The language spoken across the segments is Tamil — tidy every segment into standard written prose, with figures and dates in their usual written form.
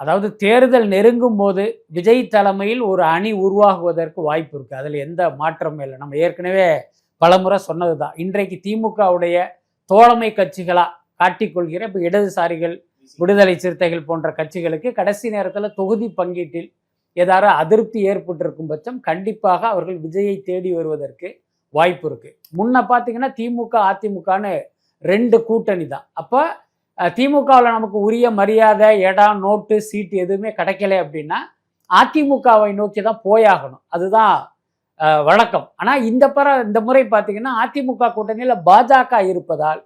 அதாவது தேர்தல் நெருங்கும் போது விஜய் தலைமையில் ஒரு அணி உருவாகுவதற்கு வாய்ப்பு இருக்கு. அதில் எந்த மாற்றமும் இல்லை. நம்ம ஏற்கனவே பலமுறை சொன்னதுதான். இன்றைக்கு திமுகவுடைய தோழமை கட்சிகளா காட்டிக்கொள்கிற இப்போ இடதுசாரிகள், விடுதலை சிறுத்தைகள் போன்ற கட்சிகளுக்கு கடைசி நேரத்தில் தொகுதி பங்கீட்டில் ஏதாவது அதிருப்தி ஏற்பட்டிருக்கும் பட்சம் கண்டிப்பாக அவர்கள் விஜயை தேடி வருவதற்கு வாய்ப்பு இருக்கு. முன்ன பார்த்தீங்கன்னா திமுக அதிமுகன்னு 2 கூட்டணி தான். அப்போ திமுகவில் நமக்கு உரிய மரியாதை, இடம், நோட்டு, சீட்டு எதுவுமே கிடைக்கல அப்படின்னா அதிமுகவை நோக்கி தான் போயாகணும். அதுதான் வழக்கம். ஆனால் இந்த முறை பார்த்தீங்கன்னா அதிமுக கூட்டணியில் பாஜக இருப்பதால்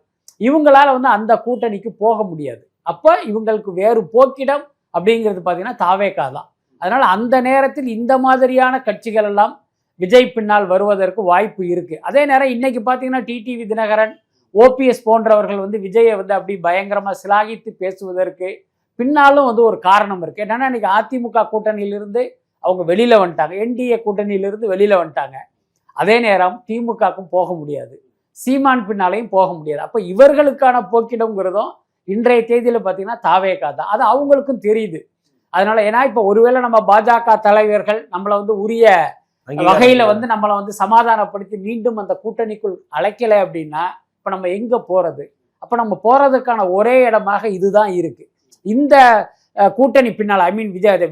இவங்களால அந்த கூட்டணிக்கு போக முடியாது. அப்போ இவங்களுக்கு வேறு போக்கிடம் அப்படிங்கிறது பார்த்தீங்கன்னா தாவேகா தான். அதனால் அந்த நேரத்தில் இந்த மாதிரியான கட்சிகள் எல்லாம் விஜய் பின்னால் வருவதற்கு வாய்ப்பு இருக்கு. அதே நேரம் இன்னைக்கு பார்த்தீங்கன்னா டிடிவி தினகரன், ஓபிஎஸ் போன்றவர்கள் விஜயை அப்படி பயங்கரமாக சிலாகித்து பேசுவதற்கு பின்னாலும் ஒரு காரணம் இருக்கு. என்னன்னா இன்னைக்கு அதிமுக கூட்டணியிலிருந்து அவங்க வெளியில வந்துட்டாங்க, என்டிஏ கூட்டணியிலிருந்து வெளியில வந்துட்டாங்க. அதே நேரம் திமுகவுக்கும் போக முடியாது, சீமான் பின்னாலையும் போக முடியாது. அப்போ இவர்களுக்கான போக்கிடம்ங்கிறதும் இன்றைய தேதியில் பார்த்தீங்கன்னா தாவேகா தான். அது அவங்களுக்கும் தெரியுது. அதனால ஏன்னா இப்போ ஒருவேளை நம்ம பாஜக தலைவர்கள் நம்மளை உரிய வகையில நம்மளை சமாதானப்படுத்தி மீண்டும் அந்த கூட்டணிக்குள் அழைக்கலை அப்படின்னா இப்போ நம்ம எங்கே போகிறது? அப்போ நம்ம போகிறதுக்கான ஒரே இடமாக இதுதான் இருக்குது. இந்த கூட்டணி பின்னால்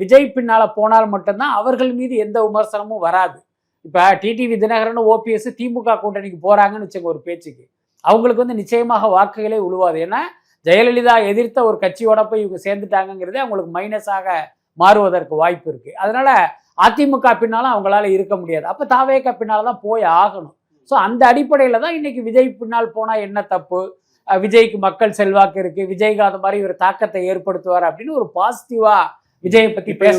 விஜய் பின்னால் போனால் மட்டும்தான் அவர்கள் மீது எந்த விமர்சனமும் வராது. இப்போ டிடிவி தினகரன், ஓபிஎஸ் திமுக கூட்டணிக்கு போகிறாங்கன்னு வச்சுக்க ஒரு பேச்சுக்கு, அவங்களுக்கு நிச்சயமாக வாக்குகளே உழுவாது. ஏன்னா ஜெயலலிதா எதிர்த்த ஒரு கட்சியோட போய் இவங்க சேர்ந்துட்டாங்கிறதே அவங்களுக்கு மைனஸாக மாறுவதற்கு வாய்ப்பு இருக்குது. அதனால அதிமுக பின்னாலும் அவங்களால இருக்க முடியாது. அப்போ தாவேகா பின்னால் தான் போய் ஆகணும். ஸோ அந்த அடிப்படையில் தான் இன்னைக்கு விஜய் பின்னால் போனால் என்ன தப்பு, விஜய்க்கு மக்கள் செல்வாக்கு இருக்கு, விஜய்க்கு அந்த மாதிரி ஒரு தாக்கத்தை ஏற்படுத்துவார் அப்படின்னு ஒரு பாசிட்டிவா விஜயை பற்றி பேச